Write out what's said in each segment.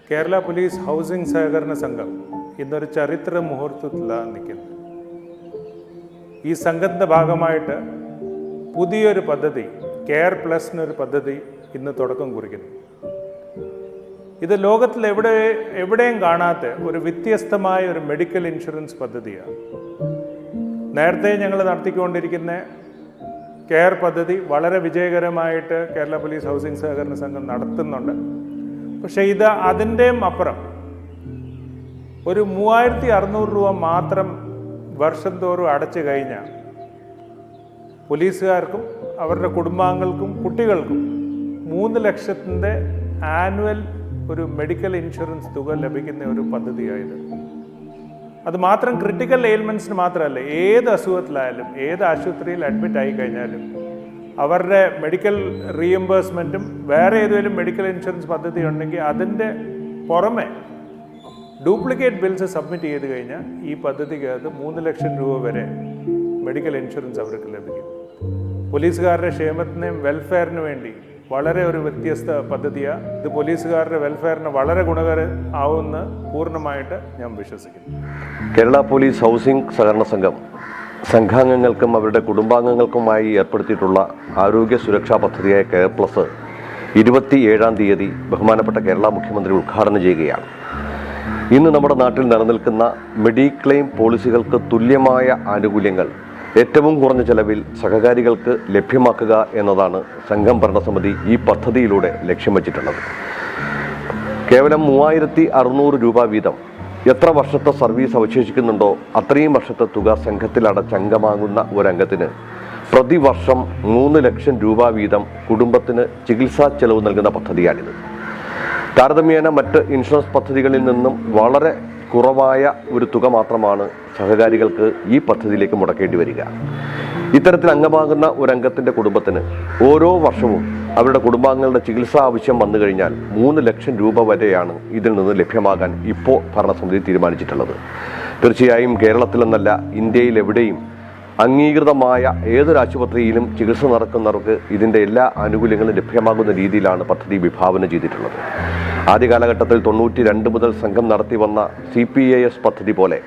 Kerala police housing സഹകരണ സംഘം ഇന്നൊരു ചരിത്ര മുഹൂർത്തത്തിലാണ് നിൽക്കുന്നത്. ഈ സംഘത്തിൻ്റെ ഭാഗമായിട്ട് പുതിയൊരു പദ്ധതി, കെയർ പ്ലസ് എന്നൊരു പദ്ധതി ഇന്ന് തുടക്കം കുറിക്കുന്നു. ഇത് ലോകത്തിൽ എവിടെയും കാണാത്ത ഒരു വ്യത്യസ്തമായ ഒരു മെഡിക്കൽ ഇൻഷുറൻസ് പദ്ധതിയാണ്. നേരത്തെ ഞങ്ങൾ നടത്തിക്കൊണ്ടിരിക്കുന്ന കെയർ പദ്ധതി വളരെ വിജയകരമായിട്ട് കേരള പോലീസ് ഹൗസിംഗ് സഹകരണ സംഘം നടത്തുന്നുണ്ട്. പക്ഷേ ഇത് അതിൻ്റെയും അപ്പുറം ഒരു 3600 രൂപ മാത്രം വർഷം തോറും അടച്ചു കഴിഞ്ഞാൽ പോലീസുകാർക്കും അവരുടെ കുടുംബാംഗങ്ങൾക്കും കുട്ടികൾക്കും 3 ലക്ഷത്തിൻ്റെ ആനുവൽ ഒരു മെഡിക്കൽ ഇൻഷുറൻസ് തുക ലഭിക്കുന്ന ഒരു പദ്ധതിയായത്. അത് മാത്രം ക്രിട്ടിക്കൽ എയിൽമെൻറ്റ്സിന് മാത്രമല്ല, ഏത് അസുഖത്തിലായാലും ഏത് ആശുപത്രിയിൽ അഡ്മിറ്റ് ആയി കഴിഞ്ഞാലും അവരുടെ മെഡിക്കൽ റീഎംബേഴ്സ്മെൻറ്റും വേറെ ഏതെങ്കിലും മെഡിക്കൽ ഇൻഷുറൻസ് പദ്ധതി ഉണ്ടെങ്കിൽ അതിൻ്റെ പുറമെ ഡ്യൂപ്ലിക്കേറ്റ് ബിൽസ് സബ്മിറ്റ് ചെയ്ത് കഴിഞ്ഞാൽ ഈ പദ്ധതിക്കകത്ത് 3 ലക്ഷം രൂപ വരെ മെഡിക്കൽ ഇൻഷുറൻസ് അവർക്ക് ലഭിക്കും. പോലീസുകാരുടെ ക്ഷേമത്തിനും വെൽഫെയറിന് വേണ്ടി വളരെ ഒരു വ്യത്യസ്ത പദ്ധതിയാണ് ഇത്. പോലീസുകാരുടെ വെൽഫെയറിന് വളരെ ഗുണകരം ആവുമെന്ന് പൂർണ്ണമായിട്ട് ഞാൻ വിശ്വസിക്കുന്നു. കേരള പോലീസ് ഹൗസിംഗ് സഹകരണ സംഘം സംഘാംഗങ്ങൾക്കും അവരുടെ കുടുംബാംഗങ്ങൾക്കുമായി ഏർപ്പെടുത്തിയിട്ടുള്ള ആരോഗ്യ സുരക്ഷാ പദ്ധതിയായ കെയർ പ്ലസ് 27-ാം തീയതി ബഹുമാനപ്പെട്ട കേരള മുഖ്യമന്ത്രി ഉദ്ഘാടനം ചെയ്യുകയാണ്. ഇന്ന് നമ്മുടെ നാട്ടിൽ നിലനിൽക്കുന്ന മെഡിക്ലെയിം പോളിസികൾക്ക് തുല്യമായ ആനുകൂല്യങ്ങൾ ഏറ്റവും കുറഞ്ഞ ചെലവിൽ സഹകാരികൾക്ക് ലഭ്യമാക്കുക എന്നതാണ് സംഘം ഭരണസമിതി ഈ പദ്ധതിയിലൂടെ ലക്ഷ്യം വച്ചിട്ടുള്ളത്. കേവലം 3600 രൂപ വീതം എത്ര വർഷത്തെ സർവീസ് അവശേഷിക്കുന്നുണ്ടോ അത്രയും വർഷത്തെ തുക സംഘത്തിൽ അടച്ചംഗമാകുന്ന ഒരംഗത്തിന് പ്രതിവർഷം 3 ലക്ഷം രൂപ വീതം കുടുംബത്തിന് ചികിത്സാ ചെലവ് നൽകുന്ന പദ്ധതിയാണിത്. താരതമ്യേന മറ്റ് ഇൻഷുറൻസ് പദ്ധതികളിൽ നിന്നും വളരെ കുറവായ ഒരു തുക മാത്രമാണ് സഹകാരികൾക്ക് ഈ പദ്ധതിയിലേക്ക് മുടക്കേണ്ടി വരിക. ഇത്തരത്തിൽ അംഗമാകുന്ന ഒരംഗത്തിൻ്റെ കുടുംബത്തിന് ഓരോ വർഷവും അവരുടെ കുടുംബാംഗങ്ങളുടെ ചികിത്സാ ആവശ്യം വന്നു കഴിഞ്ഞാൽ 3 ലക്ഷം രൂപ വരെയാണ് ഇതിൽ നിന്ന് ലഭ്യമാകാൻ ഇപ്പോൾ ഭരണസമിതി തീരുമാനിച്ചിട്ടുള്ളത്. തീർച്ചയായും കേരളത്തിലെന്നല്ല, ഇന്ത്യയിൽ എവിടെയും അംഗീകൃതമായ ഏതൊരു ആശുപത്രിയിലും ചികിത്സ നടക്കുന്നവർക്ക് ഇതിൻ്റെ എല്ലാ ആനുകൂല്യങ്ങളും ലഭ്യമാകുന്ന രീതിയിലാണ് പദ്ധതി വിഭാവനം ചെയ്തിട്ടുള്ളത്. ആദ്യ കാലഘട്ടത്തിൽ 92 മുതൽ സംഘം നടത്തി വന്ന CPAS പദ്ധതി പോലെ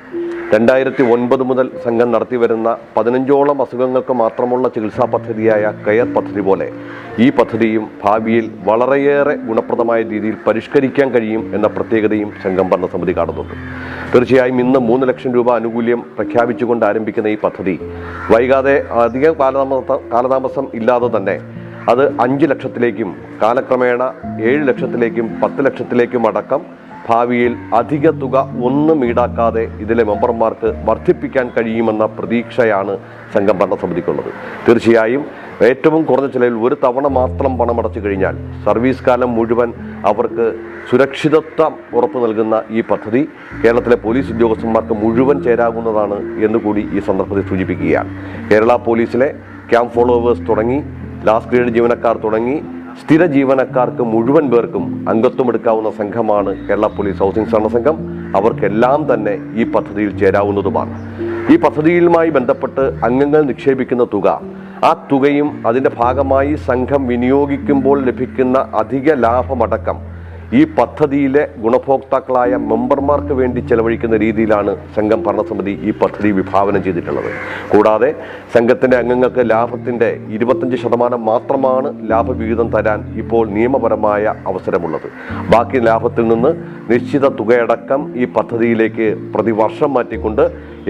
2009 മുതൽ സംഘം നടത്തിവരുന്ന 15ഓളം അസുഖങ്ങൾക്ക് മാത്രമുള്ള ചികിത്സാ പദ്ധതിയായ കെയർ പദ്ധതി പോലെ ഈ പദ്ധതിയും ഭാവിയിൽ വളരെയേറെ ഗുണപ്രദമായ രീതിയിൽ പരിഷ്കരിക്കാൻ കഴിയും എന്ന പ്രത്യേകതയും സംഘം ഭരണസമിതി കാണുന്നുണ്ട്. തീർച്ചയായും ഇന്ന് 3 ലക്ഷം രൂപ ആനുകൂല്യം പ്രഖ്യാപിച്ചുകൊണ്ട് ആരംഭിക്കുന്ന ഈ പദ്ധതി വൈകാതെ അധികം കാലതാമസം ഇല്ലാതെ തന്നെ അത് 5 ലക്ഷത്തിലേക്കും കാലക്രമേണ 7 ലക്ഷത്തിലേക്കും 10 ലക്ഷത്തിലേക്കും അടക്കം ഭാവിയിൽ അധിക തുക ഒന്നും ഈടാക്കാതെ ഇതിലെ മെമ്പർമാർക്ക് വർദ്ധിപ്പിക്കാൻ കഴിയുമെന്ന പ്രതീക്ഷയാണ് സംഘം ഭരണസമിതിക്കുള്ളത്. തീർച്ചയായും ഏറ്റവും കുറഞ്ഞ ചിലവിൽ ഒരു തവണ മാത്രം പണമടച്ചു കഴിഞ്ഞാൽ സർവീസ് കാലം മുഴുവൻ അവർക്ക് സുരക്ഷിതത്വം ഉറപ്പു നൽകുന്ന ഈ പദ്ധതി കേരളത്തിലെ പോലീസ് ഉദ്യോഗസ്ഥന്മാർക്ക് മുഴുവൻ ചേരാവുന്നതാണ് എന്നുകൂടി ഈ സന്ദർഭത്തിൽ സൂചിപ്പിക്കുകയാണ്. കേരള പോലീസിലെ ക്യാമ്പ് ഫോളോവേഴ്സ് തുടങ്ങി ലാസ്റ്റ് ഗ്രേഡ് ജീവനക്കാർ തുടങ്ങി സ്ഥിര ജീവനക്കാർക്ക് മുഴുവൻ പേർക്കും അംഗത്വം എടുക്കാവുന്ന സംഘമാണ് കേരള പോലീസ് ഹൗസിംഗ് സഹകരണ സംഘം. അവർക്കെല്ലാം തന്നെ ഈ പദ്ധതിയിൽ ചേരാവുന്നതുമാണ്. ഈ പദ്ധതിയുമായി ബന്ധപ്പെട്ട് അംഗങ്ങൾ നിക്ഷേപിക്കുന്ന തുക, ആ തുകയും അതിൻ്റെ ഭാഗമായി സംഘം വിനിയോഗിക്കുമ്പോൾ ലഭിക്കുന്ന അധിക ലാഭമടക്കം ഈ പദ്ധതിയിലെ ഗുണഭോക്താക്കളായ മെമ്പർമാർക്ക് വേണ്ടി ചെലവഴിക്കുന്ന രീതിയിലാണ് സംഘം ഭരണസമിതി ഈ പദ്ധതി വിഭാവനം ചെയ്തിട്ടുള്ളത്. കൂടാതെ സംഘത്തിൻ്റെ അംഗങ്ങൾക്ക് ലാഭത്തിൻ്റെ 25% മാത്രമാണ് ലാഭവിഹിതം തരാൻ ഇപ്പോൾ നിയമപരമായ അവസരമുള്ളത്. ബാക്കി ലാഭത്തിൽ നിന്ന് നിശ്ചിത തുകയടക്കം ഈ പദ്ധതിയിലേക്ക് പ്രതിവർഷം മാറ്റിക്കൊണ്ട്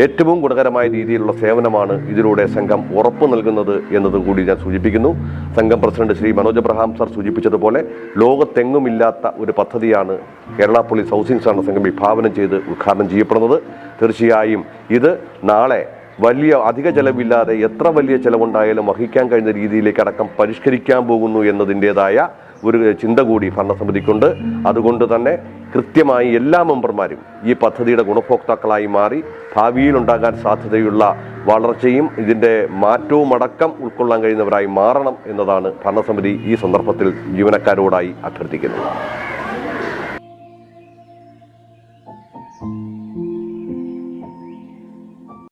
ഏറ്റവും ഗുണകരമായ രീതിയിലുള്ള സേവനമാണ് ഇതിലൂടെ സംഘം ഉറപ്പു നൽകുന്നത് എന്നതും കൂടി ഞാൻ സൂചിപ്പിക്കുന്നു. സംഘം president Shri Manoj Abraham sir സൂചിപ്പിച്ചതുപോലെ ലോകത്തെങ്ങുമില്ലാത്ത ഒരു പദ്ധതിയാണ് കേരള പോലീസ് ഹൗസിംഗ് സഹകരണ സംഘം വിഭാവനം ചെയ്ത് ഉദ്ഘാടനം ചെയ്യപ്പെടുന്നത്. തീർച്ചയായും ഇത് നാളെ വലിയ അധിക ചെലവില്ലാതെ എത്ര വലിയ ചെലവുണ്ടായാലും വഹിക്കാൻ കഴിയുന്ന രീതിയിലേക്ക് അടക്കം പരിഷ്കരിക്കാൻ പോകുന്നു എന്നതിൻ്റെതായ ഒരു ചിന്ത കൂടി ഭരണസമിതിക്കുണ്ട്. അതുകൊണ്ട് തന്നെ കൃത്യമായി എല്ലാ മെമ്പർമാരും ഈ പദ്ധതിയുടെ ഗുണഭോക്താക്കളായി മാറി ഭാവിയിൽ ഉണ്ടാകാൻ സാധ്യതയുള്ള വളർച്ചയും ഇതിൻ്റെ മാറ്റവും അടക്കം ഉൾക്കൊള്ളാൻ കഴിയുന്നവരായി മാറണം എന്നതാണ് ഭരണസമിതി ഈ സന്ദർഭത്തിൽ ജീവനക്കാരോടായി അഭ്യർത്ഥിക്കുന്നത്.